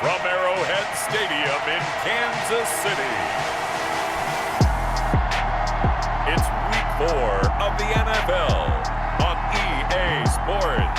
from Arrowhead Stadium in Kansas City. It's Week 4 of the NFL on EA Sports.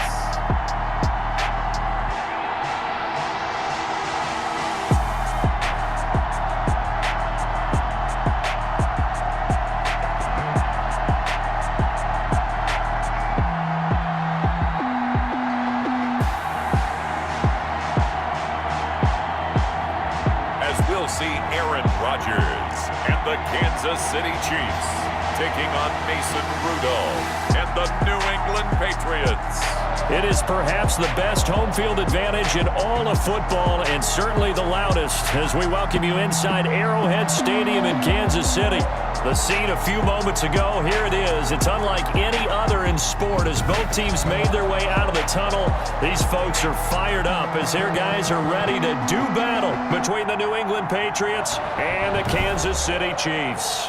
We'll see Aaron Rodgers and the Kansas City Chiefs taking on Mason Rudolph and the New England Patriots. It is perhaps the best home field advantage in all of football, and certainly the loudest, as we welcome you inside Arrowhead Stadium in Kansas City. The scene a few moments ago, here it is. It's unlike any other in sport as both teams made their way out of the tunnel. These folks are fired up as their guys are ready to do battle between the New England Patriots and the Kansas City Chiefs.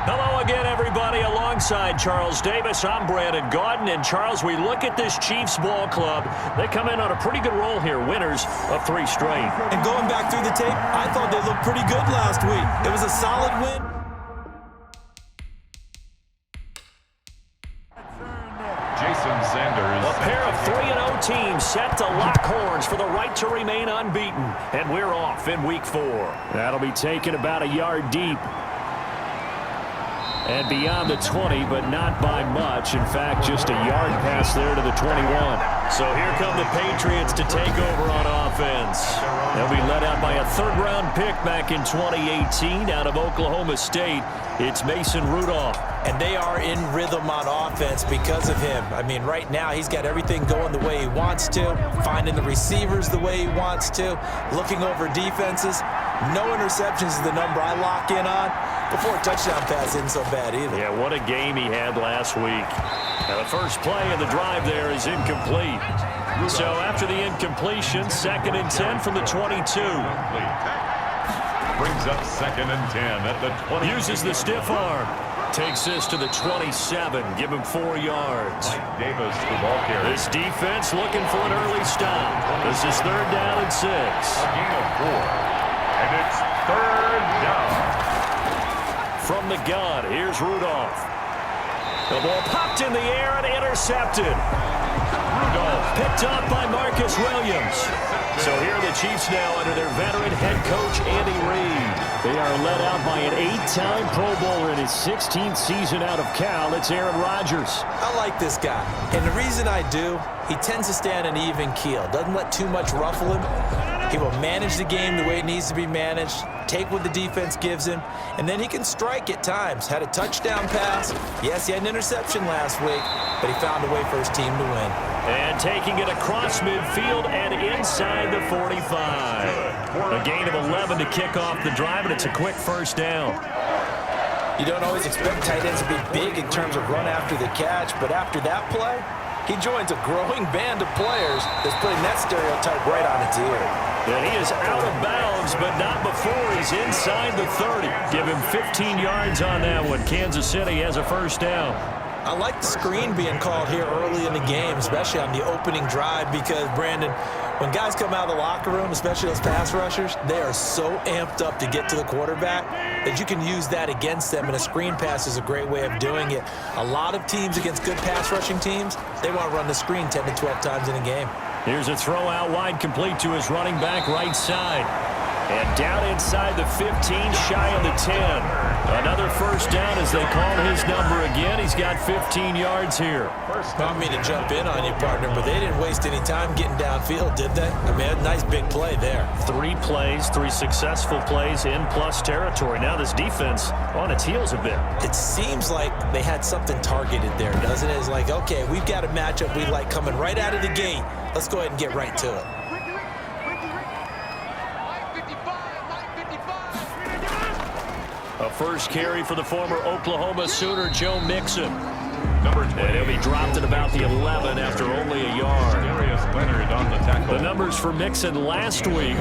Hello again, everybody. Alongside Charles Davis, I'm Brandon Gaudin. And Charles, we look at this Chiefs ball club. They come in on a pretty good roll here, winners of 3 straight. And going back through the tape, I thought they looked pretty good last week. It was a solid win. Jason Sanders. A pair of 3-0 teams set to lock horns for the right to remain unbeaten. And we're off in Week 4. That'll be taken about a yard deep. And beyond the 20, but not by much. In fact, just a yard pass there to the 21. So here come the Patriots to take over on offense. They'll be led out by a third-round pick back in 2018 out of Oklahoma State. It's Mason Rudolph. And they are in rhythm on offense because of him. I mean, right now, he's got everything going the way he wants to, finding the receivers the way he wants to, looking over defenses. No interceptions is the number I lock in on. Before a touchdown pass isn't so bad either. Yeah, what a game he had last week. Now, the first play of the drive there is incomplete. So after the incompletion, 2nd and 10 from the 22. Brings up 2nd and 10 at the 20. Uses the stiff arm. Takes this to the 27. Give him 4 yards. Davis, the ball carrier. This defense looking for an early stop. This is 3rd down and 6. A gain of 4. And it's 3rd down. From the gun, here's Rudolph. The ball popped in the air and intercepted. Rudolph picked up by Marcus Williams. So here are the Chiefs now under their veteran head coach, Andy Reid. They are led out by an 8-time Pro Bowler in his 16th season out of Cal. It's Aaron Rodgers. I like this guy. And the reason I do, he tends to stay on an even keel. Doesn't let too much ruffle him. He will manage the game the way it needs to be managed, take what the defense gives him, and then he can strike at times. Had a touchdown pass. Yes, he had an interception last week, but he found a way for his team to win. And taking it across midfield and inside the 45. A gain of 11 to kick off the drive, and it's a quick 1st down. You don't always expect tight ends to be big in terms of run after the catch, but after that play, he joins a growing band of players that's putting that stereotype right on its ear. And he is out of bounds, but not before he's inside the 30. Give him 15 yards on that one. Kansas City has a 1st down. I like the screen being called here early in the game, especially on the opening drive, because, Brandon, when guys come out of the locker room, especially those pass rushers, they are so amped up to get to the quarterback that you can use that against them, and a screen pass is a great way of doing it. A lot of teams against good pass rushing teams, they want to run the screen 10 to 12 times in a game. Here's a throw out wide, complete to his running back right side. And down inside the 15, shy of the 10. Another 1st down as they call his number again. He's got 15 yards here. Not me to jump in on you, partner, but they didn't waste any time getting downfield, did they? I mean, a nice big play there. 3 plays, 3 successful plays in plus territory. Now this defense on its heels a bit. It seems like they had something targeted there, doesn't it? It's like, okay, we've got a matchup we like coming right out of the gate. Let's go ahead and get right to it. A first carry for the former Oklahoma Sooner, Joe Mixon. And he'll be dropped at about the 11 after only a yard. Leonard on the tackle. The numbers for Mixon last week,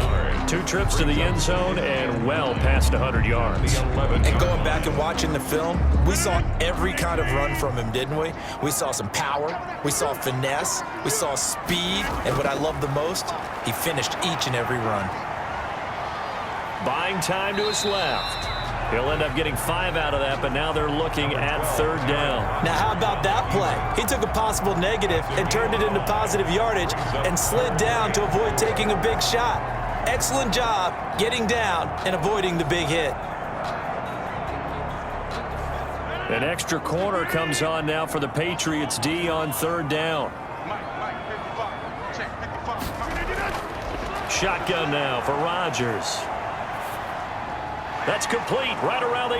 2 trips to the end zone and well past 100 yards. And going back and watching the film, we saw every kind of run from him, didn't we? We saw some power, we saw finesse, we saw speed, and what I love the most, he finished each and every run. Buying time to his left. He'll end up getting 5 out of that, but now they're looking at 3rd down. Now, how about that play? He took a possible negative and turned it into positive yardage and slid down to avoid taking a big shot. Excellent job getting down and avoiding the big hit. An extra corner comes on now for the Patriots D on 3rd down. Shotgun now for Rodgers. That's complete right around the 8.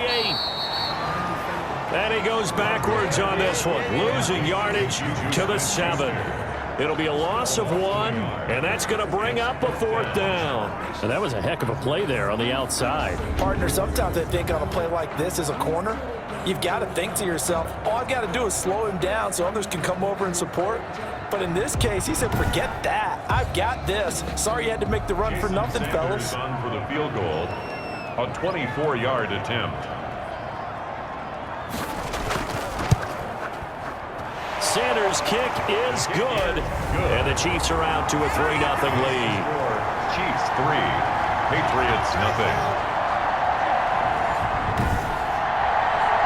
And he goes backwards on this one, losing yardage to the 7. It'll be a loss of 1, and that's going to bring up a 4th down. And that was a heck of a play there on the outside. Partner, sometimes I think on a play like this as a corner, you've got to think to yourself, all I've got to do is slow him down so others can come over and support. But in this case, he said, forget that. I've got this. Sorry you had to make the run for nothing, fellas. On for the field goal. A 24-yard attempt. Sanders' kick is good. And the Chiefs are out to a 3-0 lead. Chiefs 3, Patriots nothing.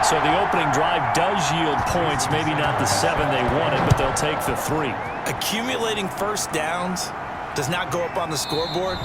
So the opening drive does yield points, maybe not the 7 they wanted, but they'll take the 3. Accumulating first downs does not go up on the scoreboard,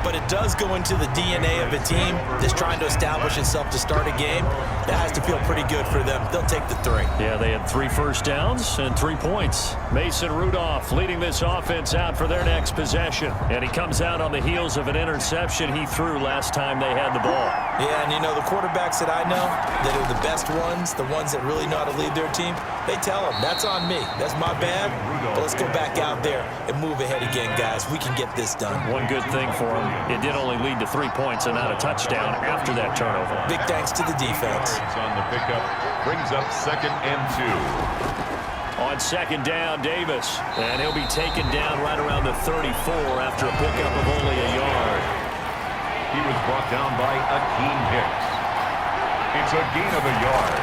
but it does go into the DNA of a team that's trying to establish itself to start a game. That has to feel pretty good for them. They'll take the 3. Yeah, they had 3 first downs and 3 points. Mason Rudolph leading this offense out for their next possession. And he comes out on the heels of an interception he threw last time they had the ball. Yeah, and you know, the quarterbacks that I know that are the best ones, the ones that really know how to lead their team, they tell them, that's on me. That's my bad. But let's go back out there and move ahead again, guys. We can get this done. One good thing for him, it did only lead to 3 points and not a touchdown after that turnover. Big thanks to the defense. On the pickup, brings up 2nd and 2. On 2nd down, Davis. And he'll be taken down right around the 34 after a pickup of only a yard. He was brought down by Akeem Hicks. It's a gain of a yard.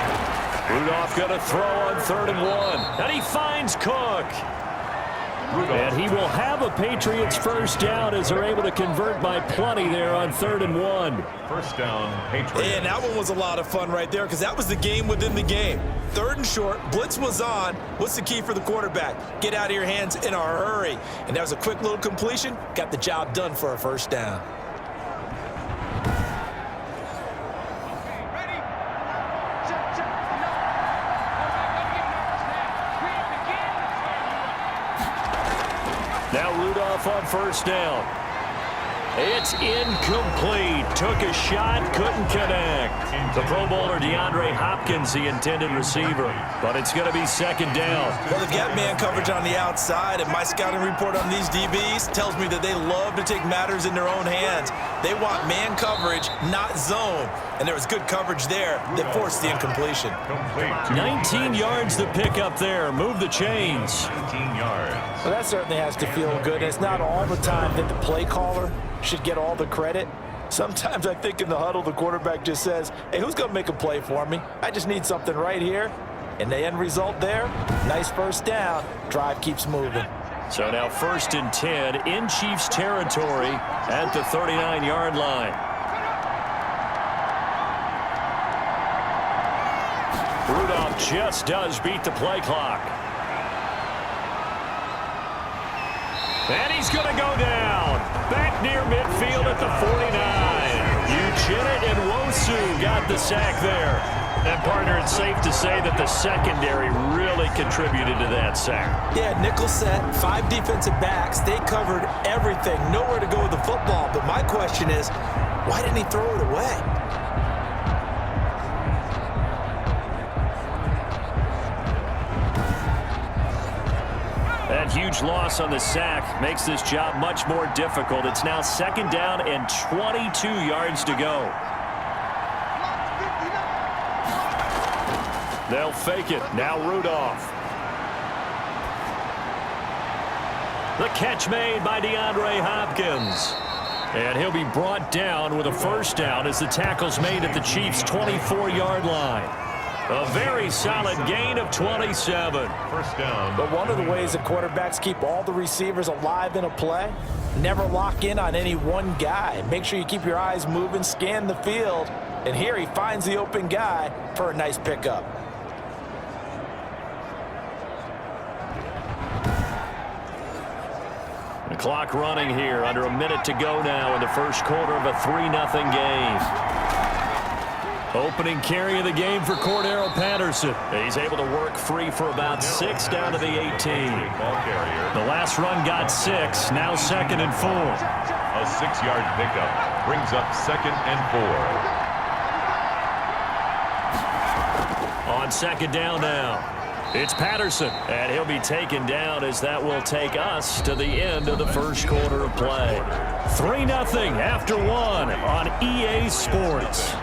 Rudolph going to throw on 3rd and 1. And he finds Cook. And he will have a Patriots first down as they're able to convert by plenty there on 3rd and 1. First down, Patriots. And that one was a lot of fun right there because that was the game within the game. 3rd and short, blitz was on. What's the key for the quarterback? Get out of your hands in a hurry. And that was a quick little completion. Got the job done for a first down. Now Rudolph on first down. It's incomplete. Took a shot, couldn't connect. The Pro Bowler DeAndre Hopkins, the intended receiver. But it's going to be 2nd down. Well, they've got man coverage on the outside, and my scouting report on these DBs tells me that they love to take matters in their own hands. They want man coverage, not zone. And there was good coverage there that forced the incompletion. 19 yards to pick up there. Move the chains. 19 yards. Well, that certainly has to feel good. It's not all the time that the play caller should get all the credit. Sometimes I think in the huddle, the quarterback just says, hey, who's going to make a play for me? I just need something right here. And the end result there, nice first down. Drive keeps moving. So now 1st and 10 in Chiefs territory at the 39-yard line. Rudolph just does beat the play clock. And he's going to go down. Back near midfield at the 49. Uchenna and Wosu got the sack there. And, partner, it's safe to say that the secondary really contributed to that sack. Yeah, nickel set, 5 defensive backs. They covered everything. Nowhere to go with the football. But my question is, why didn't he throw it away? That huge loss on the sack makes this job much more difficult. It's now 2nd down and 22 yards to go. They'll fake it. Now Rudolph. The catch made by DeAndre Hopkins. And he'll be brought down with a first down as the tackle's made at the Chiefs' 24-yard line. A very solid gain of 27. First down. But one of the ways that quarterbacks keep all the receivers alive in a play, never lock in on any one guy. Make sure you keep your eyes moving, scan the field. And here he finds the open guy for a nice pickup. The clock running here, under a minute to go now in the first quarter of a 3-0 game. Opening carry of the game for Cordero Patterson. He's able to work free for about 6 down to the 18. The last run got 6, now 2nd and 4. A 6-yard pickup brings up 2nd and 4. On 2nd down now. It's Patterson, and he'll be taken down as that will take us to the end of the first quarter of play. 3-0 after 1 on EA Sports.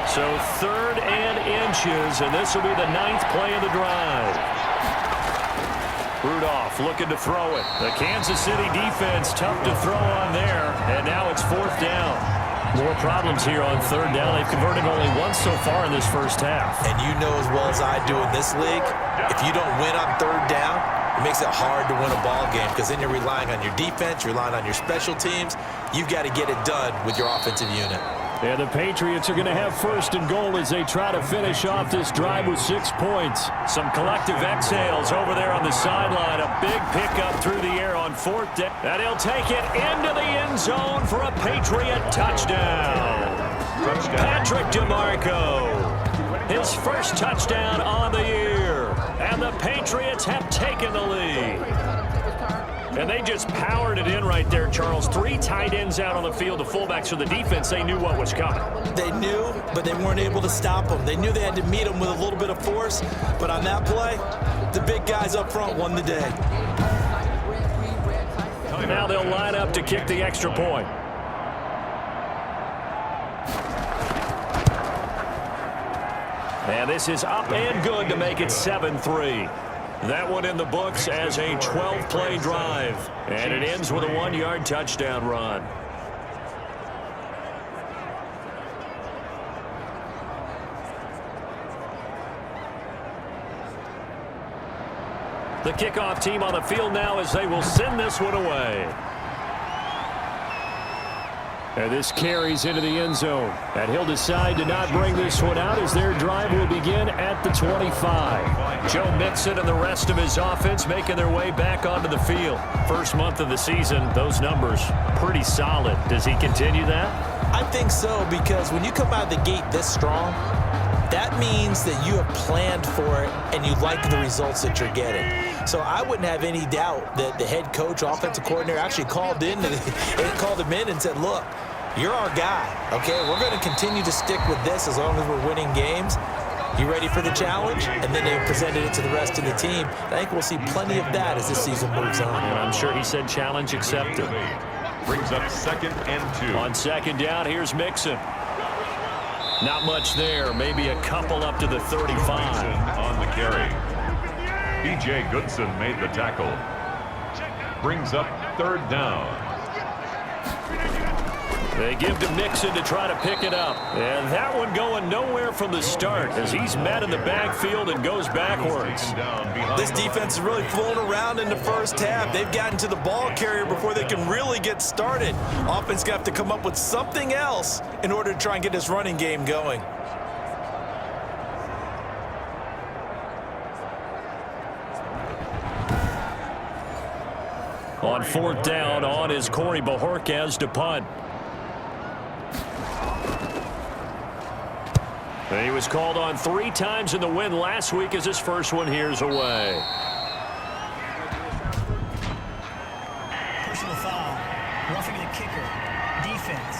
So 3rd and inches, and this will be the 9th play of the drive. Rudolph looking to throw it. The Kansas City defense tough to throw on there, and now it's 4th down. More problems here on 3rd down. They've converted only once so far in this first half. And you know as well as I do in this league, if you don't win on 3rd down, it makes it hard to win a ball game because then you're relying on your defense, you're relying on your special teams. You've got to get it done with your offensive unit. And the Patriots are going to have 1st and goal as they try to finish off this drive with 6 points. Some collective exhales over there on the sideline. A big pickup through the air on 4th down. And he'll take it into the end zone for a Patriot touchdown. Patrick DeMarco. His first touchdown on the year. And the Patriots have taken the lead. And they just powered it in right there, Charles. 3 tight ends out on the field. The fullbacks for the defense, they knew what was coming. They knew, but they weren't able to stop them. They knew they had to meet them with a little bit of force. But on that play, the big guys up front won the day. Now they'll line up to kick the extra point. And this is up and good to make it 7-3. That one in the books as a 12-play drive. And it ends with a 1-yard touchdown run. The kickoff team on the field now as they will send this one away. And this carries into the end zone. And he'll decide to not bring this one out as their drive will begin at the 25. Joe Mixon and the rest of his offense making their way back onto the field. First month of the season, those numbers pretty solid. Does he continue that? I think so, because when you come out of the gate this strong, that means that you have planned for it and you like the results that you're getting. So I wouldn't have any doubt that the head coach, offensive coordinator actually called him in and said, look, you're our guy, okay? We're going to continue to stick with this as long as we're winning games. You ready for the challenge? And then they presented it to the rest of the team. I think we'll see plenty of that as this season moves on. And I'm sure he said challenge accepted. Brings up 2nd and 2. On 2nd down, here's Mixon. Not much there, maybe a couple up to the 35. On the carry. B.J. Goodson made the tackle. Brings up 3rd down. They give to Mixon to try to pick it up. And that one going nowhere from the start as he's met in the backfield and goes backwards. This defense is really fooling around in the first half. They've gotten to the ball carrier before they can really get started. Offense got to come up with something else in order to try and get this running game going. On 4th down, on is Corey Bojorquez to punt. He was called on 3 times in the win last week as his first one here's away. Personal foul. Roughing the kicker. Defense.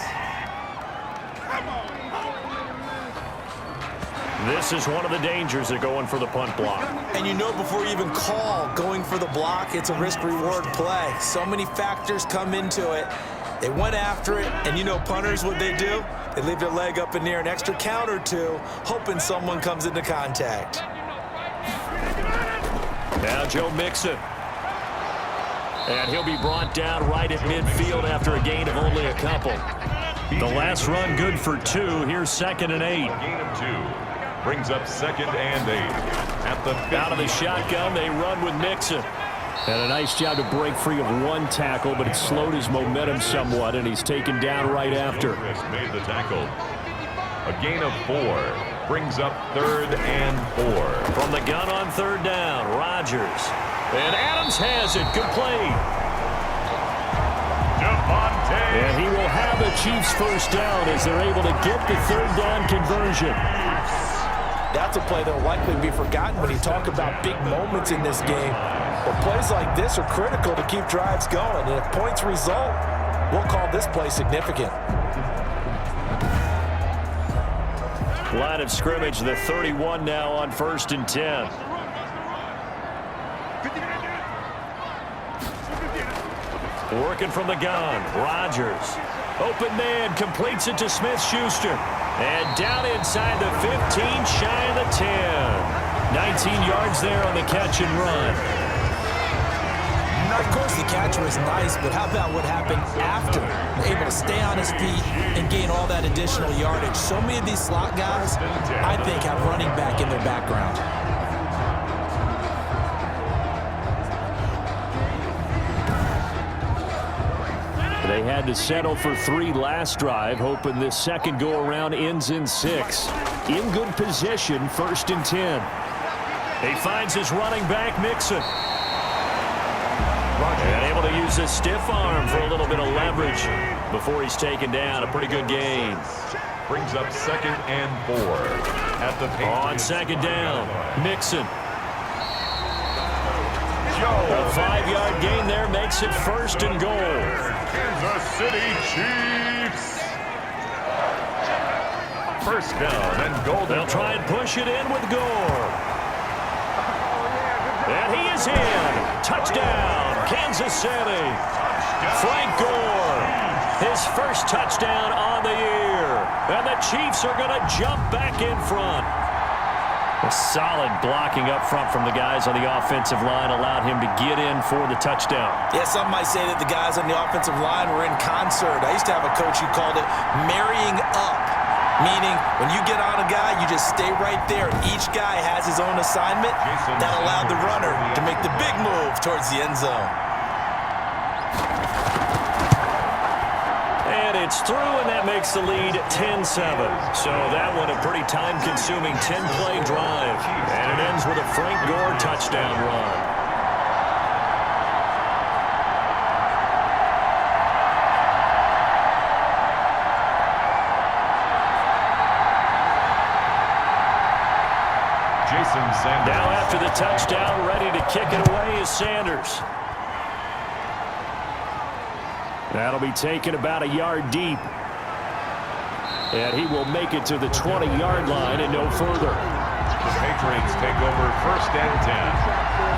This is one of the dangers of going for the punt block. And you know before you even call going for the block, it's a risk-reward play. So many factors come into it. They went after it, and you know punters, what they do? They leave their leg up in the air an extra count or two, hoping someone comes into contact. Now Joe Mixon. And he'll be brought down right at midfield after a gain of only a couple. The last run good for 2. Here's 2nd and 8. Gain of 2 brings up 2nd and 8. At the 50. Out of the shotgun, they run with Mixon. And a nice job to break free of 1 tackle, but it slowed his momentum somewhat, and he's taken down right after. Made the tackle. A gain of 4 brings up 3rd and 4. From the gun on 3rd down, Rodgers. And Adams has it. Good play. And he will have the Chiefs first down as they're able to get the 3rd down conversion. That's a play that will likely be forgotten when you talk about big moments in this game. But plays like this are critical to keep drives going. And if points result, we'll call this play significant. Line of scrimmage, the 31 now on 1st and 10. Working from the gun, Rodgers. Open man, completes it to Smith-Schuster. And down inside the 15, shy of the 10. 19 yards there on the catch and run. Of course, the catch was nice, but how about what happened after? Able to stay on his feet and gain all that additional yardage. So many of these slot guys, I think, have running back in their background. They had to settle for 3 last drive, hoping this second go-around ends in 6. In good position, 1st and 10. He finds his running back, Mixon. And able to use his stiff arm for a little bit of leverage before he's taken down. A pretty good gain. Brings up 2nd and 4. At the on 2nd down, Mixon. A 5-yard gain there makes it 1st and goal. Kansas City Chiefs. 1st down and goal. They'll try and push it in with Gore. And he is in. Touchdown, Kansas City. Frank Gore, his first touchdown on the year. And the Chiefs are going to jump back in front. A solid blocking up front from the guys on the offensive line allowed him to get in for the touchdown. Yeah, some might say that the guys on the offensive line were in concert. I used to have a coach who called it marrying up, meaning when you get on a guy, you just stay right there. Each guy has his own assignment. That allowed the runner to make the big move towards the end zone. It's through, and that makes the lead 10-7. So that one a pretty time-consuming 10-play drive. And it ends with a Frank Gore touchdown run. Jason Sanders. Now after the touchdown, ready to kick it away is Sanders. That'll be taken about a yard deep. And he will make it to the 20-yard line and no further. The Patriots take over 1st and 10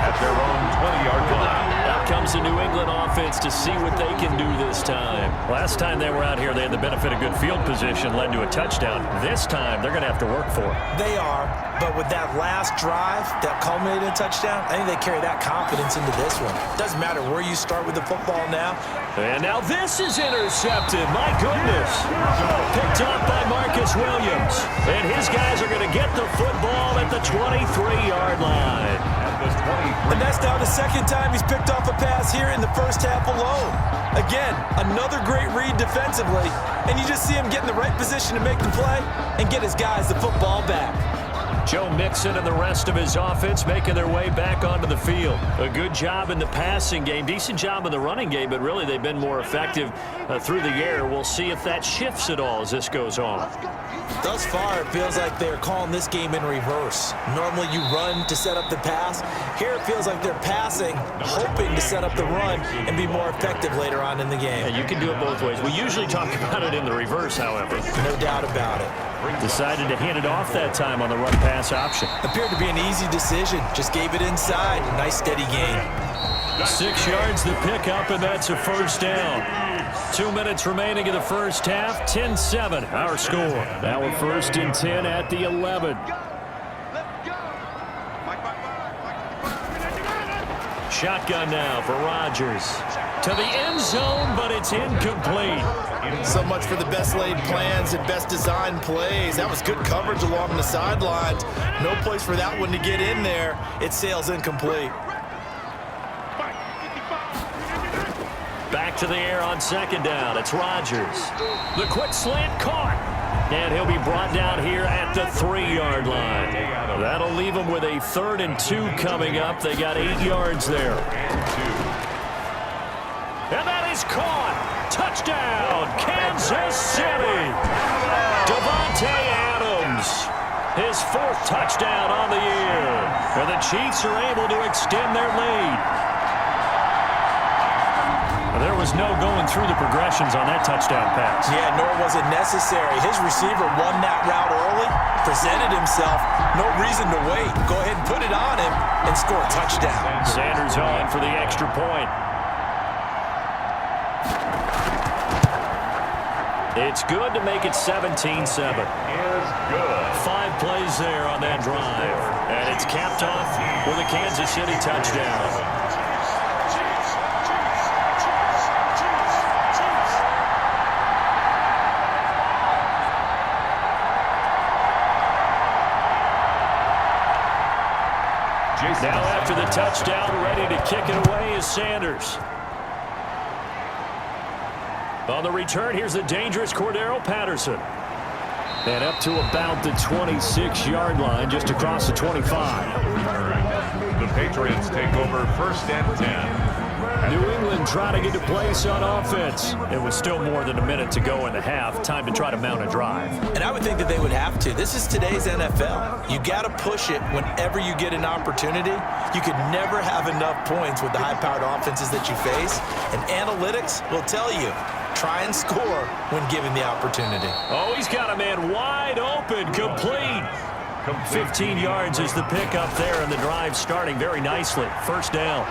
at their own 20-yard line. Out comes the New England offense to see what they can do this time. Last time they were out here, they had the benefit of good field position, led to a touchdown. This time, they're going to have to work for it. They are, but with that last drive that culminated in a touchdown, I think they carry that confidence into this one. Doesn't matter where you start with the football now. And now this is intercepted. My goodness. Picked up by Marcus Williams. And his guys are going to get the football at the 23-yard line. And that's now the second time he's picked off a pass here in the first half alone. Again, another great read defensively. And you just see him get in the right position to make the play and get his guys the football back. Joe Mixon and the rest of his offense making their way back onto the field. A good job in the passing game, decent job in the running game, but really they've been more effective through the air. We'll see if that shifts at all as this goes on. Thus far, it feels like they're calling this game in reverse. Normally you run to set up the pass. Here it feels like they're passing, hoping to set up the run and be more effective later on in the game. Yeah, you can do it both ways. We usually talk about it in the reverse, however. No doubt about it. Decided to hand it off that time on the run-pass option. Appeared to be an easy decision. Just gave it inside. Nice steady gain. 6 yards the pickup, and that's a first down. 2 minutes remaining in the first half. 10-7, our score. Now we're 1st and 10 at the 11. Shotgun now for Rodgers. To the end zone, but it's incomplete. So much for the best laid plans and best designed plays. That was good coverage along the sidelines. No place for that one to get in there. It sails incomplete. Back to the air on second down. It's Rodgers. The quick slant caught. And he'll be brought down here at the 3-yard line. That'll leave him with a 3rd and 2 coming up. They got 8 yards there. And that is caught. Touchdown, Kansas City. Davante Adams. His 4th touchdown on the year. And the Chiefs are able to extend their lead. There was no going through the progressions on that touchdown pass. Yeah, nor was it necessary. His receiver won that route early, presented himself. No reason to wait. Go ahead and put it on him and score a touchdown. Sanders on for the extra point. It's good to make it 17-7. Is good. 5 plays there on that drive. And it's capped off with a Kansas City touchdown. Now after the touchdown, ready to kick it away is Sanders. On the return, here's the dangerous Cordero Patterson. And up to about the 26-yard line, just across the 25. The Patriots take over 1st and 10. New England trying to get to place on offense. It was still more than a minute to go in the half. Time to try to mount a drive. And I would think that they would have to. This is today's NFL. You got to push it whenever you get an opportunity. You could never have enough points with the high-powered offenses that you face. And analytics will tell you, try and score when given the opportunity. Oh, he's got a man wide open, complete. 15 yards is the pickup there, and the drive starting very nicely. 1st down.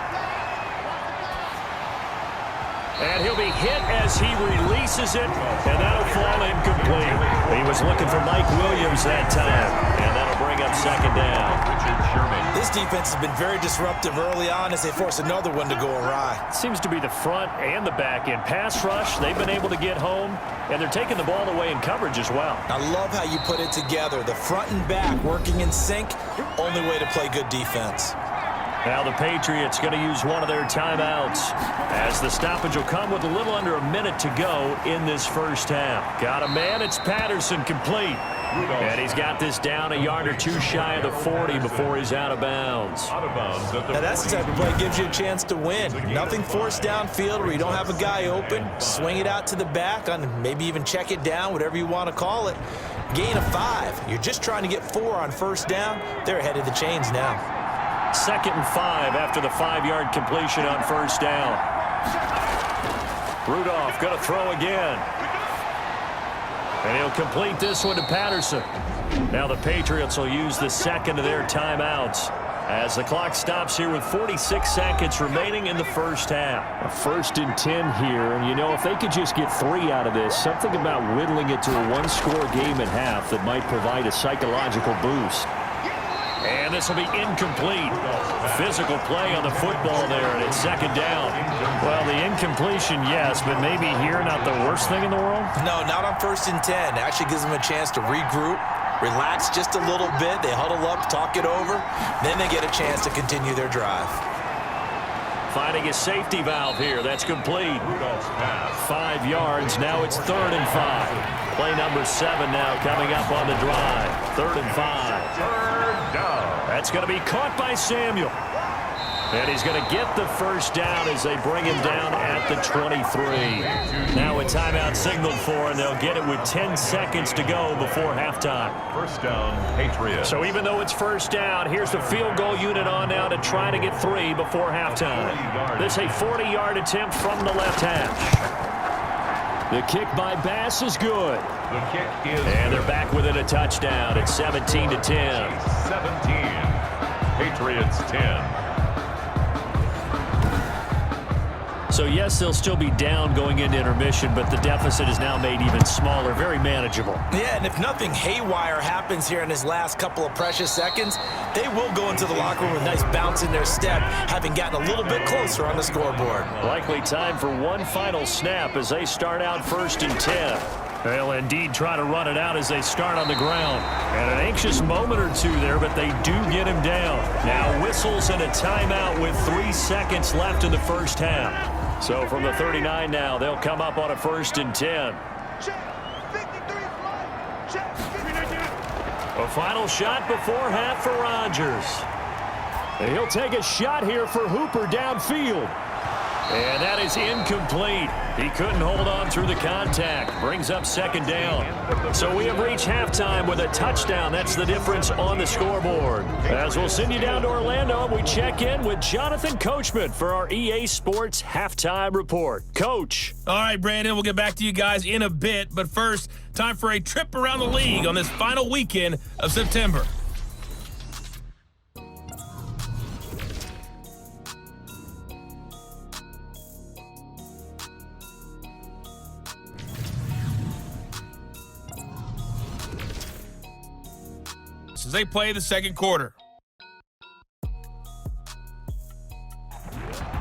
And he'll be hit as he releases it, and that'll fall incomplete. He was looking for Mike Williams that time, and that'll bring up 2nd down. This defense has been very disruptive early on as they force another one to go awry. Seems to be the front and the back end. Pass rush, they've been able to get home, and they're taking the ball away in coverage as well. I love how you put it together. The front and back working in sync, only way to play good defense. Now the Patriots going to use one of their timeouts as the stoppage will come with a little under a minute to go in this 1st half. Got a man, it's Patterson, complete. And he's got this down a yard or 2 shy of the 40 before he's out of bounds. Now that's the type of play that gives you a chance to win. Nothing forced downfield where you don't have a guy open. Swing it out to the back, on maybe even check it down, whatever you want to call it. Gain of 5. You're just trying to get 4 on 1st down. They're ahead of the chains now. 2nd and 5 after the 5-yard completion on 1st down. Rudolph going to throw again. And he'll complete this one to Patterson. Now the Patriots will use the 2nd of their timeouts as the clock stops here with 46 seconds remaining in the 1st half. A 1st and 10 here, and you know, if they could just get 3 out of this, something about whittling it to a 1-score game at half that might provide a psychological boost. And this will be incomplete. Physical play on the football there, and it's 2nd down. Well, the incompletion, yes, but maybe here not the worst thing in the world? No, not on 1st and 10. It actually gives them a chance to regroup, relax just a little bit. They huddle up, talk it over. Then they get a chance to continue their drive. Finding a safety valve here. That's complete. 5 yards. Now it's 3rd and 5. Play number 7 now coming up on the drive. 3rd and 5. That's going to be caught by Samuel. And he's going to get the 1st down as they bring him down at the 23. Now a timeout signaled for, and they'll get it with 10 seconds to go before halftime. 1st down, Patriots. So even though it's 1st down, here's the field goal unit on now to try to get 3 before halftime. This is a 40-yard attempt from the left hash. The kick by Bass is good. The kick is and they're back within a touchdown. It's 17-10. 17. Patriots 10. So, yes, they'll still be down going into intermission, but the deficit is now made even smaller, very manageable. Yeah, and if nothing haywire happens here in his last couple of precious seconds, they will go into the locker room with a nice bounce in their step, having gotten a little bit closer on the scoreboard. Likely time for one final snap as they start out 1st and 10. They'll indeed try to run it out as they start on the ground. And an anxious moment or two there, but they do get him down. Now whistles and a timeout with 3 seconds left in the first half. So from the 39 now, they'll come up on a 1st and 10. A final shot before half for Rodgers. And he'll take a shot here for Hooper downfield. And that is incomplete. He couldn't hold on through the contact. Brings up 2nd down. So we have reached halftime with a touchdown. That's the difference on the scoreboard. As we'll send you down to Orlando, we check in with Jonathan Coachman for our EA Sports Halftime Report. Coach. All right, Brandon, we'll get back to you guys in a bit. But first, time for a trip around the league on this final weekend of September. As they play the second quarter.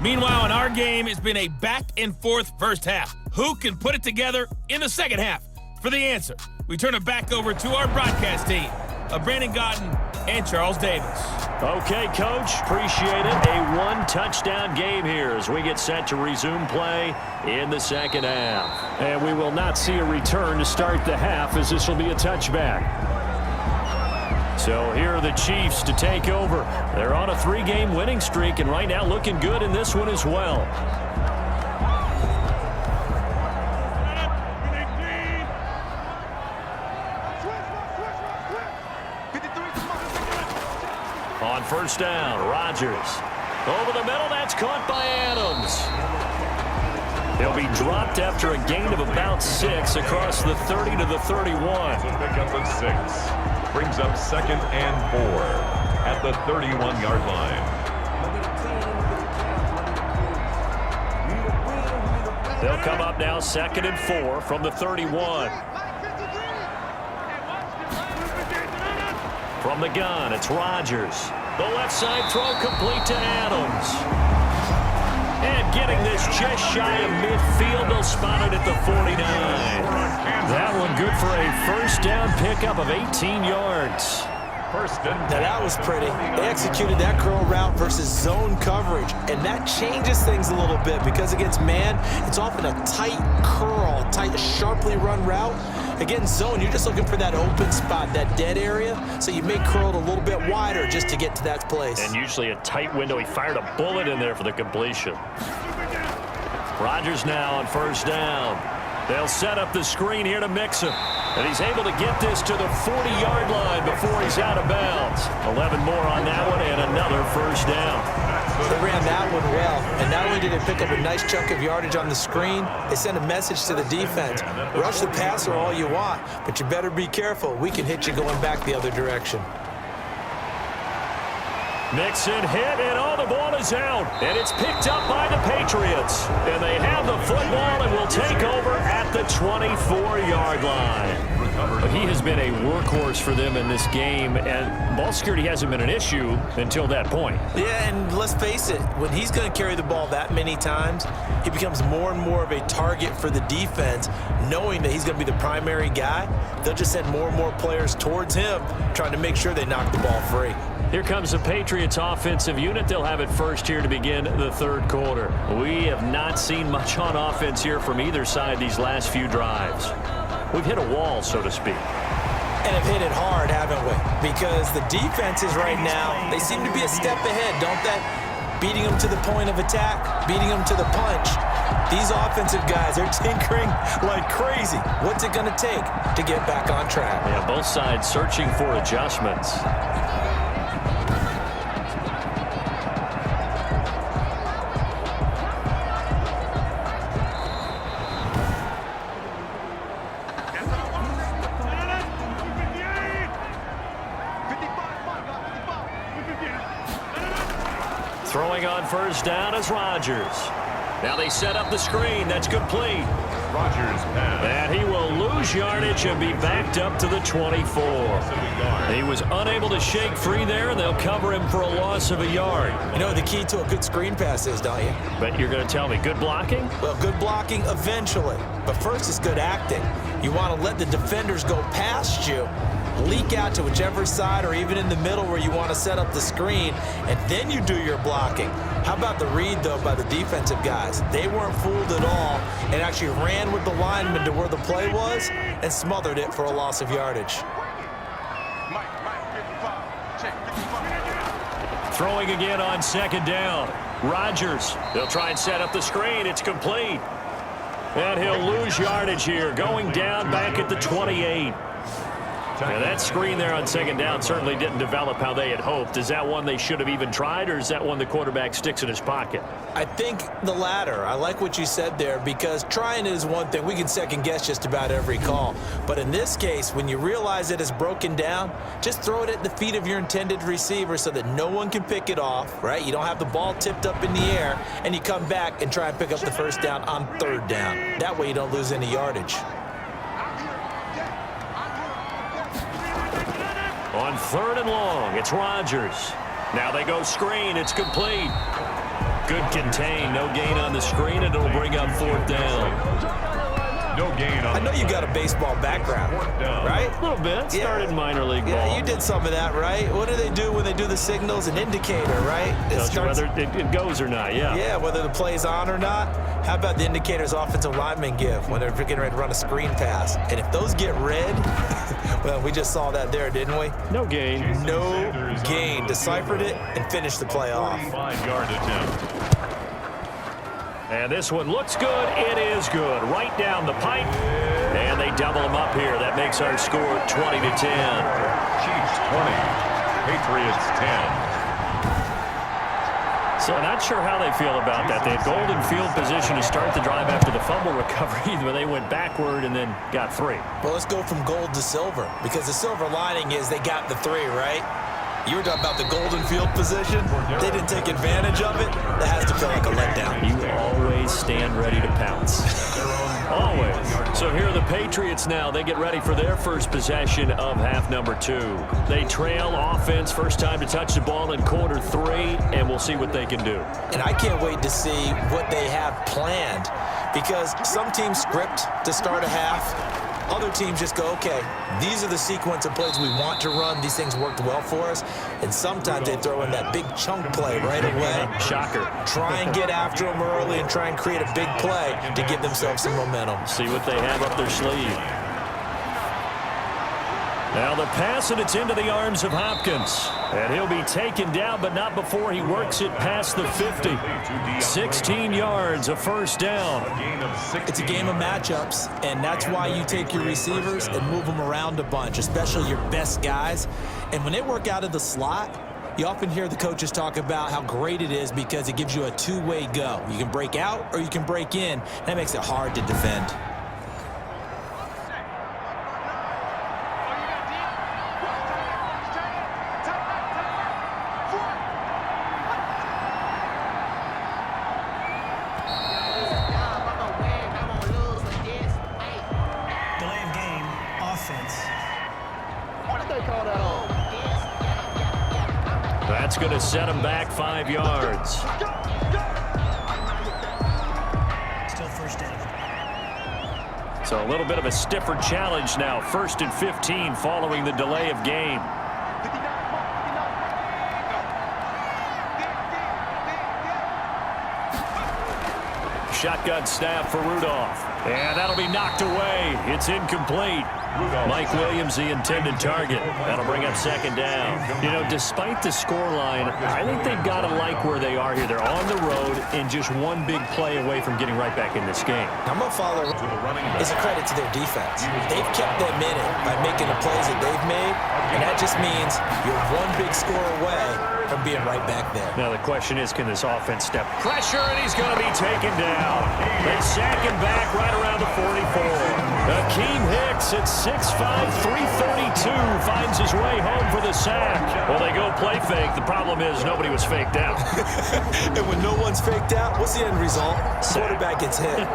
Meanwhile, in our game, it's been a back-and-forth first half. Who can put it together in the second half? For the answer, we turn it back over to our broadcast team of Brandon Gotten and Charles Davis. Okay, Coach, appreciate it. A one-touchdown game here as we get set to resume play in the second half. And we will not see a return to start the half as this will be a touchback. So here are the Chiefs to take over. They're on a 3-game winning streak and right now looking good in this one as well. On 1st down, Rodgers. Over the middle, that's caught by Adams. He'll be dropped after a gain of about 6 across the 30 to the 31. Pick up of 6. Brings up 2nd and 4 at the 31-yard line. They'll come up now 2nd and 4 from the 31. From the gun, it's Rodgers. The left side throw complete to Adams. And getting this just shy of midfield, they'll spot it at the 49. That one good for a 1st down pickup of 18 yards. 1st and 10. Now that was pretty. They executed that curl route versus zone coverage, and that changes things a little bit because against man, it's often a tight curl, tight, sharply run route. Against zone, you're just looking for that open spot, that dead area, so you may curl it a little bit wider just to get to that place. And usually a tight window. He fired a bullet in there for the completion. Rodgers now on 1st down. They'll set up the screen here to mix him. And he's able to get this to the 40-yard line before he's out of bounds. 11 more on that one and another 1st down. They ran that one well, and not only did they pick up a nice chunk of yardage on the screen, they sent a message to the defense. Rush the passer all you want, but you better be careful. We can hit you going back the other direction. Mixon hit, and all the ball is out. And it's picked up by the Patriots. And they have the football and will take over at the 24-yard line. He has been a workhorse for them in this game, and ball security hasn't been an issue until that point. Yeah, and let's face it, when he's going to carry the ball that many times, he becomes more and more of a target for the defense, knowing that he's going to be the primary guy. They'll just send more and more players towards him, trying to make sure they knock the ball free. Here comes the Patriots offensive unit. They'll have it first here to begin the 3rd quarter. We have not seen much on offense here from either side these last few drives. We've hit a wall, so to speak. And have hit it hard, haven't we? Because the defenses right now, they seem to be a step ahead, don't they? Beating them to the point of attack, beating them to the punch. These offensive guys are tinkering like crazy. What's it going to take to get back on track? Yeah, both sides searching for adjustments. Throwing on 1st down is Rodgers. Now they set up the screen. That's complete. Rodgers pass. And he will lose yardage and be backed up to the 24. He was unable to shake free there, and they'll cover him for a loss of a yard. You know what the key to a good screen pass is, don't you? But you're going to tell me, good blocking? Well, good blocking eventually. But first is good acting. You want to let the defenders go past you, leak out to whichever side or even in the middle where you want to set up the screen, and then you do your blocking. How about the read, though, by the defensive guys? They weren't fooled at all and actually ran with the lineman to where the play was and smothered it for a loss of yardage. Throwing again on second down. Rodgers, they'll try and set up the screen. It's complete. And he'll lose yardage here, going down back at the 28. Now that screen there on second down certainly didn't develop how they had hoped. Is that one they should have even tried, or is that one the quarterback sticks in his pocket? I think the latter. I like what you said there, because trying it is one thing. We can second guess just about every call. But in this case, when you realize it is broken down, just throw it at the feet of your intended receiver so that no one can pick it off, right? You don't have the ball tipped up in the air, and you come back and try and pick up the first down on third down. That way you don't lose any yardage. On third and long, it's Rodgers. Now they go screen. It's complete. Good contain. No gain on the screen, and it'll bring up fourth down. No gain on. I know you got a baseball background, right? A little bit. Started minor league ball. Yeah, you did some of that, right? What do they do when they do the signals? An indicator, right? Tells you whether it goes or not, yeah. Yeah, whether the play's on or not. How about the indicators offensive linemen give when they're getting ready to run a screen pass? And if those get red, well, we just saw that there, didn't we? No gain. No gain. Deciphered it and finished the play off. 5-yard attempt. And this one looks good. It is good. Right down the pipe. And they double them up here. That makes our score 20-10. Chiefs 20. Patriots 10. So not sure how they feel about that. They had golden field position to start the drive after the fumble recovery, but they went backward and then got 3. Well, let's go from gold to silver, because the silver lining is they got the 3, right? You were talking about the golden field position. They didn't take advantage of it. That has to feel like a letdown. You always stand ready to pounce. Always. So here are the Patriots now. They get ready for their first possession of half number 2. They trail offense, first time to touch the ball in quarter 3, and we'll see what they can do. And I can't wait to see what they have planned, because some teams script to start a half. Other teams just go, okay, these are the sequence of plays we want to run. These things worked well for us. And sometimes they throw in that big chunk play right away. Shocker. Try and get after them early and try and create a big play to give themselves some momentum. See what they have up their sleeve. Now the pass, and it's into the arms of Hopkins. And he'll be taken down, but not before he works it past the 50. 16 yards, a first down. It's a game of matchups, and that's why you take your receivers and move them around a bunch, especially your best guys. And when they work out of the slot, you often hear the coaches talk about how great it is because it gives you a two-way go. You can break out or you can break in. That makes it hard to defend. That's going to set him back 5 yards. Still first down. So a little bit of a stiffer challenge now. 1st and 15 following the delay of game. Shotgun snap for Rudolph. And that'll be knocked away. It's incomplete. Mike Williams, the intended target. That'll bring up 2nd down. You know, despite the scoreline, I think they've got to like where they are here. They're on the road and just one big play away from getting right back in this game. I'm going to follow is a credit to their defense. They've kept them in it by making the plays that they've made, and that just means you're one big score away from being right back there. Now the question is, can this offense step pressure, and he's going to be taken down. They sack him back right around the 44. Akeem Hicks at 6'5", 332 finds his way home for the sack. Well, they go play fake. The problem is nobody was faked out. And when no one's faked out, what's the end result? Quarterback gets hit.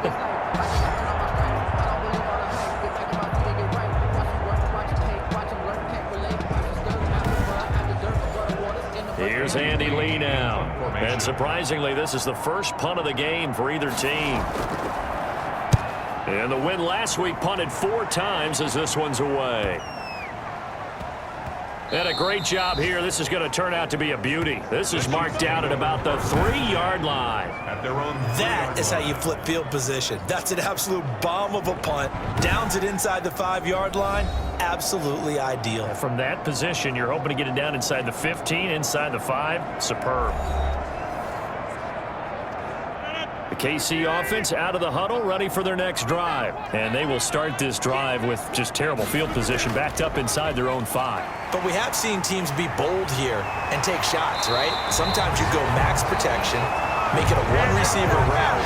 Here's Andy Lee now. And surprisingly, this is the first punt of the game for either team. And the win last week punted 4 times as this one's away. And a great job here. This is going to turn out to be a beauty. This is marked out at about the 3-yard line. That is how you flip field position. That's an absolute bomb of a punt. Downs it inside the 5-yard line. Absolutely ideal. From that position, you're hoping to get it down inside the 15, inside the 5. Superb. The KC offense out of the huddle, ready for their next drive. And they will start this drive with just terrible field position, backed up inside their own 5. But we have seen teams be bold here and take shots, right? Sometimes you go max protection, make it a one-receiver route,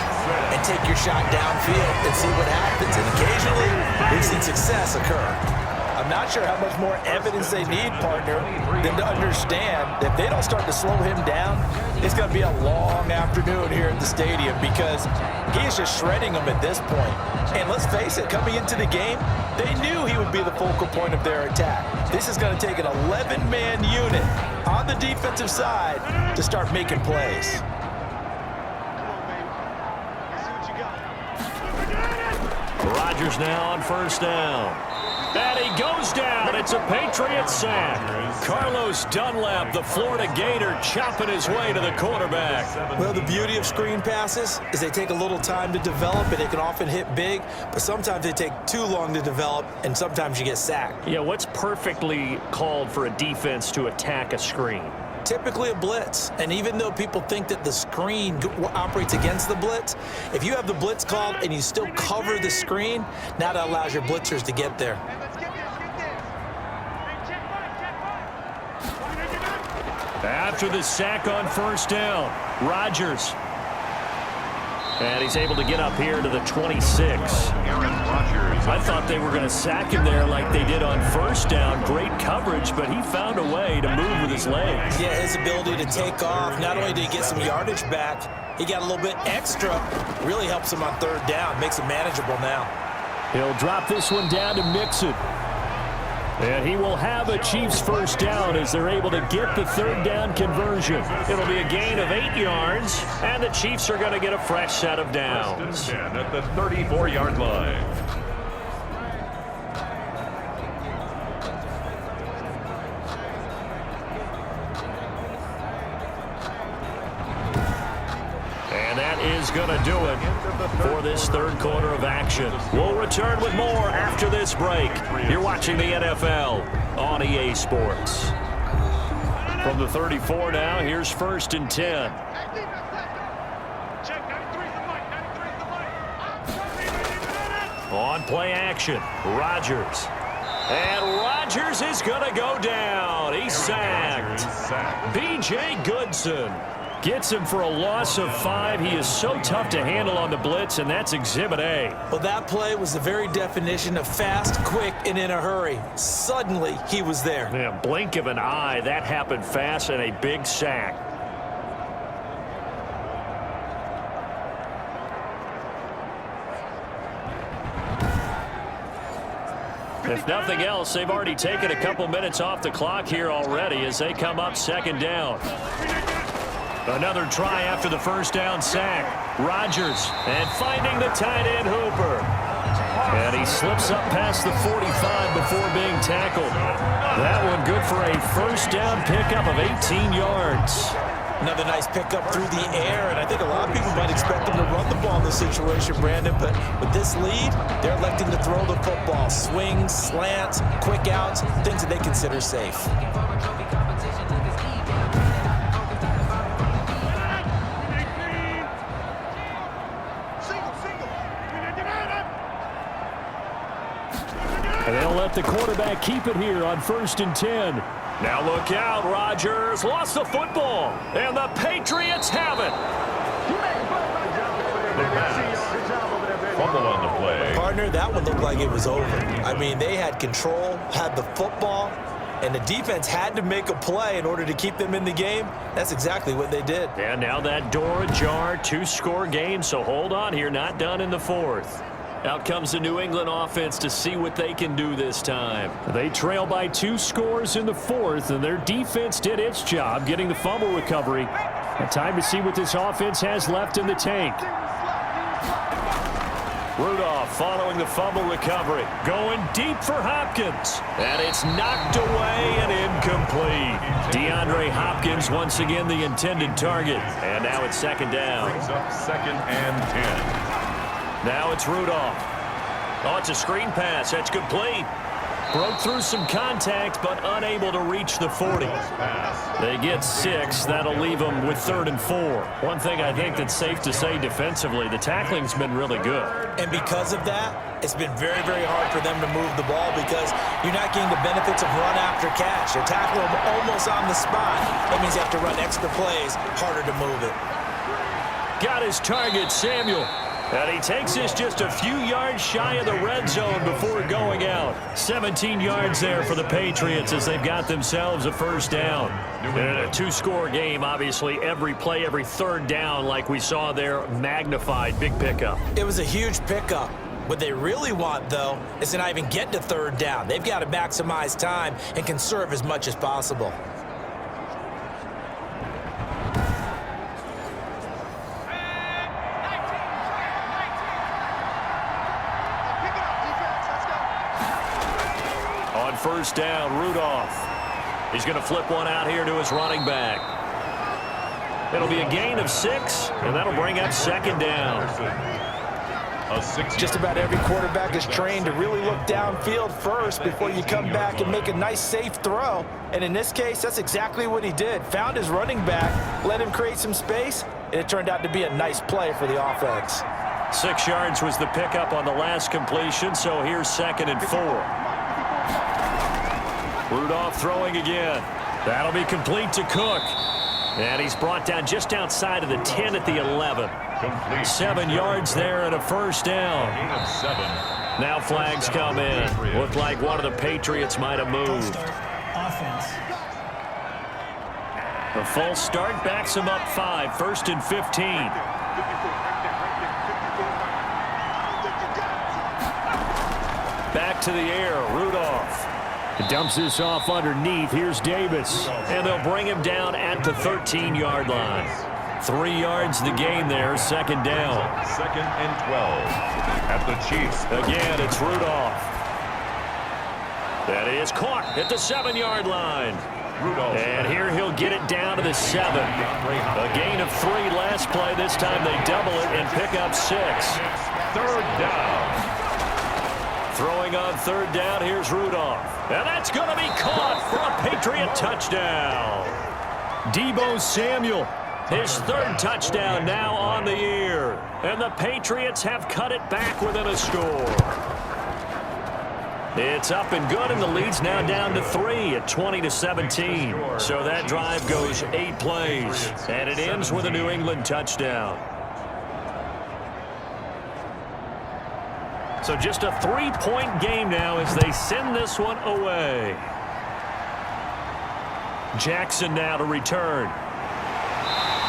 and take your shot downfield and see what happens. And occasionally, we've seen success occur. I'm not sure how much more evidence they need, partner, than to understand that if they don't start to slow him down, it's going to be a long afternoon here at the stadium because he is just shredding them at this point. And let's face it, coming into the game, they knew he would be the focal point of their attack. This is going to take an 11-man unit on the defensive side to start making plays. Rodgers now on first down. And he goes down. It's a Patriot sack. Carlos Dunlap, the Florida Gator, chopping his way to the quarterback. Well, the beauty of screen passes is they take a little time to develop, and they can often hit big, but sometimes they take too long to develop, and sometimes you get sacked. Yeah, what's perfectly called for a defense to attack a screen? Typically a blitz, and even though people think that the screen operates against the blitz, if you have the blitz called and you still cover the screen, now that allows your blitzers to get there. After the sack on first down, Rodgers. And he's able to get up here to the 26. Aaron Rodgers. I thought they were going to sack him there like they did on first down. Great coverage, but he found a way to move with his legs. Yeah, his ability to take off, not only did he get some yardage back, he got a little bit extra. Really helps him on third down, makes it manageable now. He'll drop this one down to Mixon. And he will have a Chiefs first down as they're able to get the third down conversion. It'll be a gain of 8 yards, and the Chiefs are going to get a fresh set of downs. At the 34-yard line. And that is going to do it for this third quarter of action. We'll return with more after this break. You're watching the NFL on EA Sports. From the 34 now, here's 1st and 10. On play action, Rodgers. And Rodgers is going to go down. He's sacked. B.J. Goodson gets him for a loss of 5. He is so tough to handle on the blitz, and that's Exhibit A. Well, that play was the very definition of fast, quick, and in a hurry. Suddenly, he was there. Yeah, blink of an eye, that happened fast, and a big sack. If nothing else, they've already taken a couple minutes off the clock here already as they come up second down. Another try after the first down sack. Rodgers, and finding the tight end Hooper. And he slips up past the 45 before being tackled. That one good for a first down pickup of 18 yards. Another nice pickup through the air, and I think a lot of people might expect them to run the ball in this situation, Brandon, but with this lead, they're electing to throw the football. Swings, slants, quick outs, things that they consider safe. let the quarterback keep it here on 1st and 10. Now look out, Rodgers lost the football, and the Patriots have it. Fumble on the play. Partner, that one looked like it was over. I mean, they had control, had the football, and the defense had to make a play in order to keep them in the game. That's exactly what they did. And now that door ajar, 2-score game, so hold on here, not done in the 4th. Out comes the New England offense to see what they can do this time. They trail by 2 scores in the 4th, and their defense did its job getting the fumble recovery. And time to see what this offense has left in the tank. Rudolph following the fumble recovery. Going deep for Hopkins. And it's knocked away and incomplete. DeAndre Hopkins once again the intended target. And now it's 2nd down. Brings up 2nd and 10. Now it's Rudolph. Oh, it's a screen pass. That's complete. Broke through some contact, but unable to reach the 40. They get 6. That'll leave them with 3rd and 4. One thing I think that's safe to say defensively, the tackling's been really good. And because of that, it's been very, very hard for them to move the ball because you're not getting the benefits of run after catch. They're tackling them almost on the spot. That means you have to run extra plays, harder to move it. Got his target, Samuel. And he takes this just a few yards shy of the red zone before going out. 17 yards there for the Patriots as they've got themselves a 1st down. And in a 2-score game, obviously, every play, every 3rd down, like we saw there, magnified. Big pickup. It was a huge pickup. What they really want, though, is to not even get to 3rd down. They've got to maximize time and conserve as much as possible. On 1st down, Rudolph. He's going to flip one out here to his running back. It'll be a gain of 6, and that'll bring up 2nd down. Just about every quarterback is trained to really look downfield first before you come back and make a nice, safe throw. And in this case, that's exactly what he did. Found his running back, let him create some space, and it turned out to be a nice play for the offense. 6 yards was the pickup on the last completion, so here's 2nd and 4. Rudolph throwing again. That'll be complete to Cook. And he's brought down just outside of the 10 at the 11. 7 yards there and a 1st down. Now flags come in. Looked like one of the Patriots might have moved. Offense. The false start backs him up 5. 1st and 15. Back to the air. Rudolph. Dumps this off underneath. Here's Davis. And they'll bring him down at the 13-yard line. 3 yards the gain there. 2nd down. 2nd and 12. At the Chiefs. Again, it's Rudolph. That is caught at the 7-yard line. Rudolph. And here he'll get it down to the 7. A gain of 3 last play. This time they double it and pick up 6. 3rd down. Throwing on 3rd down, here's Rudolph. And that's going to be caught for a Patriot touchdown. Deebo Samuel, his 3rd touchdown now on the year. And the Patriots have cut it back within a score. It's up and good, and the lead's now down to 3 at 20-17. So that drive goes 8 plays, and it ends with a New England touchdown. So just a 3-point game now as they send this one away. Jackson now to return.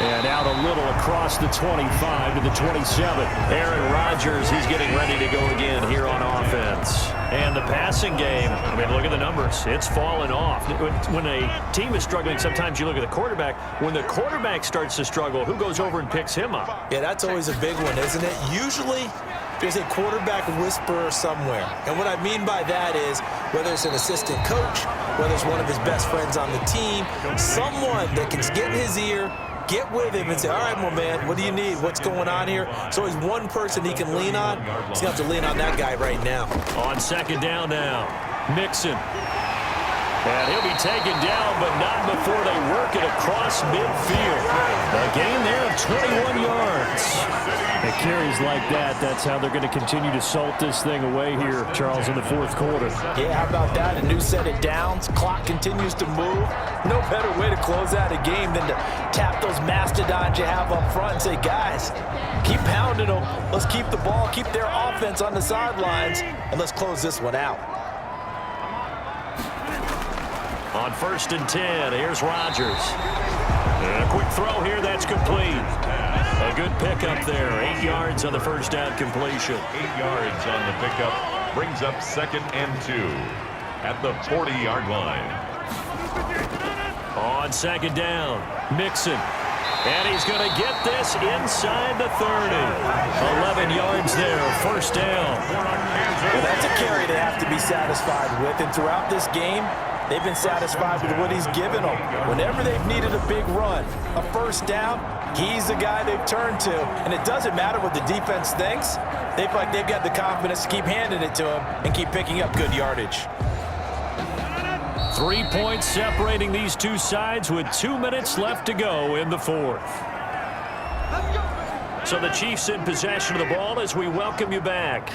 And out a little across the 25 to the 27. Aaron Rodgers, he's getting ready to go again here on offense. And the passing game, I mean, look at the numbers. It's fallen off. When a team is struggling, sometimes you look at the quarterback. When the quarterback starts to struggle, who goes over and picks him up? Yeah, that's always a big one, isn't it? Usually, there's a quarterback whisperer somewhere. And what I mean by that is whether it's an assistant coach, whether it's one of his best friends on the team, someone that can get in his ear, get with him and say, all right, my man, what do you need? What's going on here? So he's one person he can lean on. He's going to have to lean on that guy right now. On 2nd down now, Mixon. And he'll be taken down, but not before they work it across midfield. A gain there of 21 yards. It carries like that. That's how they're going to continue to salt this thing away here, Charles, in the fourth quarter. Yeah, how about that? A new set of downs. Clock continues to move. No better way to close out a game than to tap those mastodons you have up front and say, guys, keep pounding them. Let's keep the ball, keep their offense on the sidelines, and let's close this one out. On 1st and 10, here's Rodgers. And a quick throw here, that's complete. A good pickup there. 8 yards on the first down completion. 8 yards on the pickup. Brings up 2nd and 2 at the 40-yard line. On 2nd down, Mixon. And he's going to get this inside the 30. 11 yards there, first down. Well, that's a carry they have to be satisfied with. And throughout this game, they've been satisfied with what he's given them. Whenever they've needed a big run, a first down, he's the guy they've turned to. And it doesn't matter what the defense thinks. They feel like they've got the confidence to keep handing it to him and keep picking up good yardage. 3 points separating these two sides with 2 minutes left to go in the fourth. So the Chiefs in possession of the ball as we welcome you back.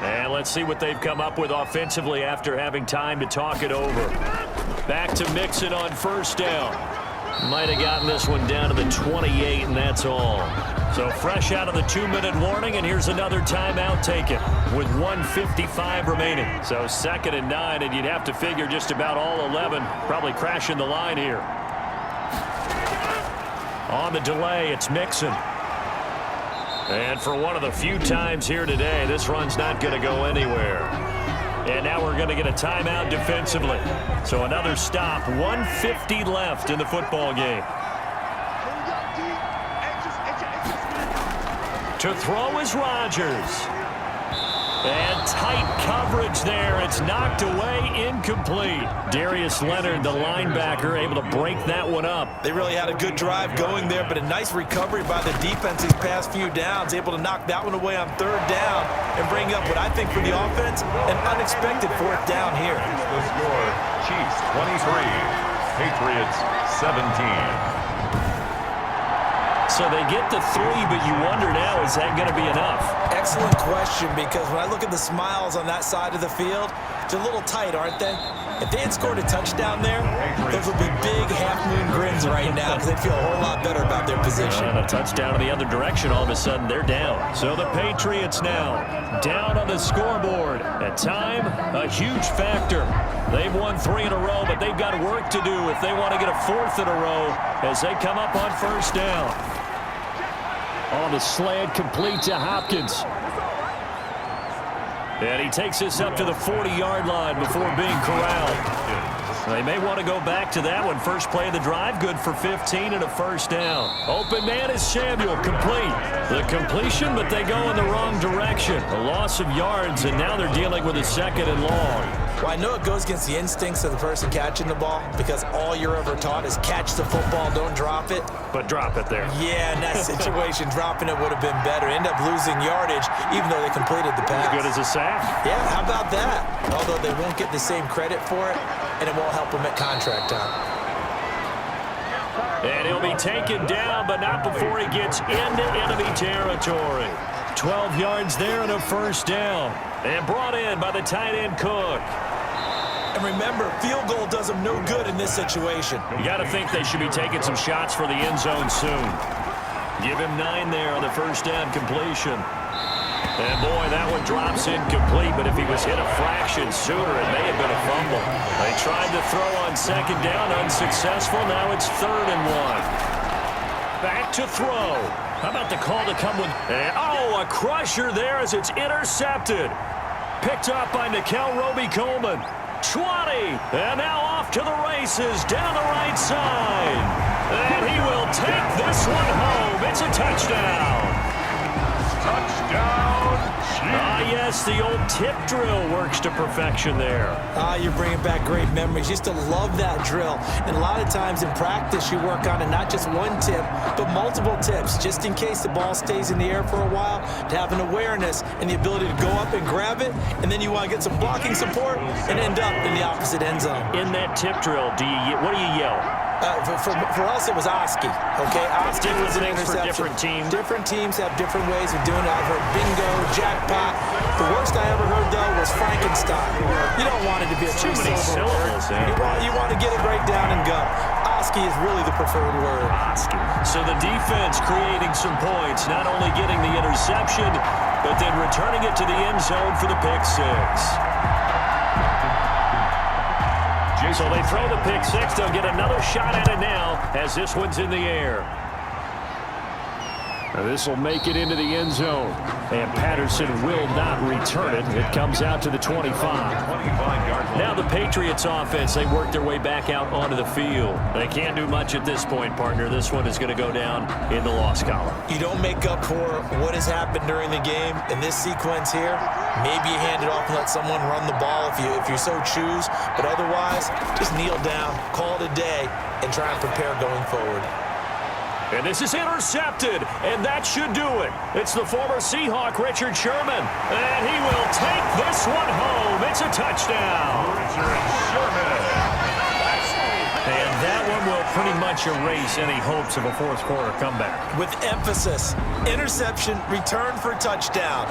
And let's see what they've come up with offensively after having time to talk it over. Back to Mixon on first down. Might have gotten this one down to the 28, and that's all. So fresh out of the 2-minute warning, and here's another timeout taken with 1:55 remaining. So 2nd and 9, and you'd have to figure just about all 11 probably crashing the line here. On the delay, it's Mixon. And for one of the few times here today, this run's not going to go anywhere. And now we're going to get a timeout defensively. So another stop, 1:50 left in the football game. To throw is Rodgers. And tight coverage there. It's knocked away, incomplete. Darius Leonard, the linebacker, able to break that one up. They really had a good drive going there, but a nice recovery by the defense these past few downs, able to knock that one away on 3rd down and bring up what I think for the offense, an unexpected 4th down here. The score, Chiefs 23, Patriots 17. So they get the 3, but you wonder now, is that going to be enough? Excellent question, because when I look at the smiles on that side of the field, they're a little tight, aren't they? If they had scored a touchdown there, those would be big half-moon grins right now because they'd feel a whole lot better about their position. And a touchdown in the other direction, all of a sudden they're down. So the Patriots now down on the scoreboard. At time, a huge factor. They've won 3 in a row, but they've got work to do if they want to get a 4th in a row as they come up on first down. On the slant, complete to Hopkins. And he takes this up to the 40-yard line before being corralled. They may want to go back to that one. First play of the drive, good for 15 and a first down. Open man is Samuel, complete. The completion, but they go in the wrong direction. A loss of yards, and now they're dealing with a 2nd and long. Well, I know it goes against the instincts of the person catching the ball because all you're ever taught is catch the football, don't drop it. But drop it there. Yeah, in that situation, dropping it would have been better. End up losing yardage, even though they completed the pass. As good as a sack. Yeah, how about that? Although they won't get the same credit for it, and it won't help them at contract time. And he'll be taken down, but not before he gets into enemy territory. 12 yards there and a first down. And brought in by the tight end Cook. And remember, field goal does them no good in this situation. You got to think they should be taking some shots for the end zone soon. Give him 9 there on the first down completion. And boy, that one drops incomplete, but if he was hit a fraction sooner, it may have been a fumble. They tried to throw on 2nd down, unsuccessful. Now it's 3rd and 1. Back to throw. How about the call to come with... And, oh, a crusher there as it's intercepted. Picked up by Nikel Roby-Coleman. 20, and now off to the races down the right side. And he will take this one home. It's a touchdown. Touchdown, Yes, the old tip drill works to perfection there. You're bringing back great memories. Used to love that drill. And a lot of times in practice, you work on it, not just one tip, but multiple tips, just in case the ball stays in the air for a while, to have an awareness and the ability to go up and grab it, and then you want to get some blocking support and end up in the opposite end zone. In that tip drill, what do you yell? For us, it was Oski. Okay, Oski was an interception. Different teams. Different teams have different ways of doing it. I've heard bingo, jackpot. The worst I ever heard, though, was Frankenstein. You don't want it to be a too many syllables. You want to get it right down and go. Oski is really the preferred word. Oski. So the defense creating some points, not only getting the interception, but then returning it to the end zone for the pick six. So they throw the pick six. They'll get another shot at it now as this one's in the air. Now this will make it into the end zone. And Patterson will not return it. It comes out to the 25. Now the Patriots offense, they work their way back out onto the field. They can't do much at this point, partner. This one is going to go down in the loss column. You don't make up for what has happened during the game in this sequence here. Maybe you hand it off and let someone run the ball if you so choose. But otherwise, just kneel down, call it a day, and try and prepare going forward. And this is intercepted, and that should do it. It's the former Seahawk, Richard Sherman, and he will take this one home. It's a touchdown. Richard Sherman. And that one will pretty much erase any hopes of a fourth quarter comeback. With emphasis, interception, return for touchdown.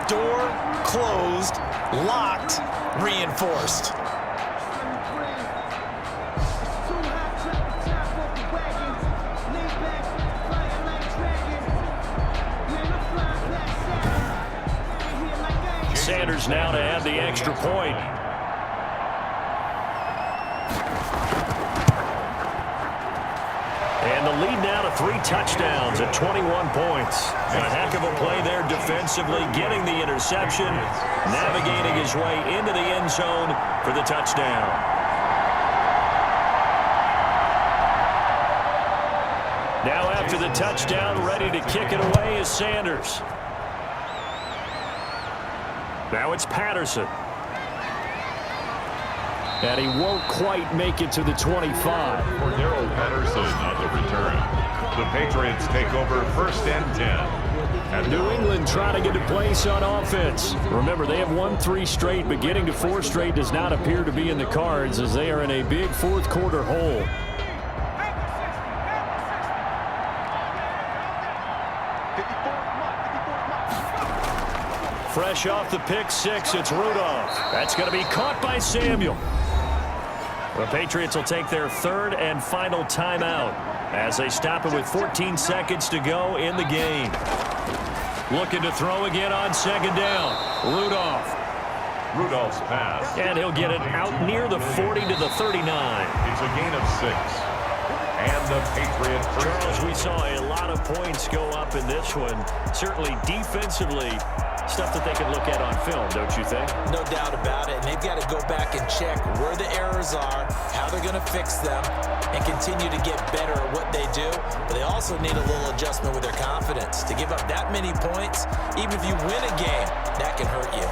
Door closed, locked, reinforced. Sanders now to add the extra point. And the lead now to 3 touchdowns at 21 points. A heck of a play there defensively, getting the interception, navigating his way into the end zone for the touchdown. Now after the touchdown, ready to kick it away is Sanders. Now it's Patterson. And he won't quite make it to the 25. For Darrell Patterson on the return. The Patriots take over 1st and 10. And New England trying to get a place on offense. Remember, they have won 3 straight, but getting to 4 straight does not appear to be in the cards as they are in a big fourth quarter hole. Fresh off the pick six, it's Rudolph. That's going to be caught by Samuel. The Patriots will take their 3rd and final timeout as they stop it with 14 seconds to go in the game. Looking to throw again on 2nd down. Rudolph's pass. And he'll get it out near the 40 to the 39. It's a gain of 6. And the Patriots. Charles, we saw a lot of points go up in this one. Certainly defensively, stuff that they can look at on film, don't you think? No doubt about it. And they've got to go back and check where the errors are, how they're going to fix them, and continue to get better at what they do. But they also need a little adjustment with their confidence. To give up that many points, even if you win a game, that can hurt you.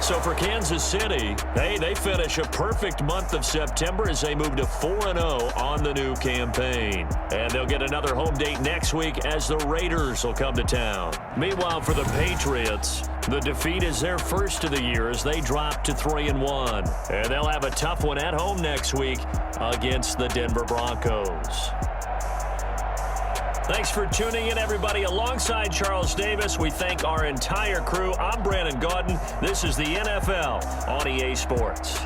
So for Kansas City, they finish a perfect month of September as they move to 4-0 on the new campaign. And they'll get another home date next week as the Raiders will come to town. Meanwhile, for the Patriots, the defeat is their first of the year as they drop to 3-1. And they'll have a tough one at home next week against the Denver Broncos. Thanks for tuning in, everybody. Alongside Charles Davis, we thank our entire crew. I'm Brandon Gaudin. This is the NFL on EA Sports.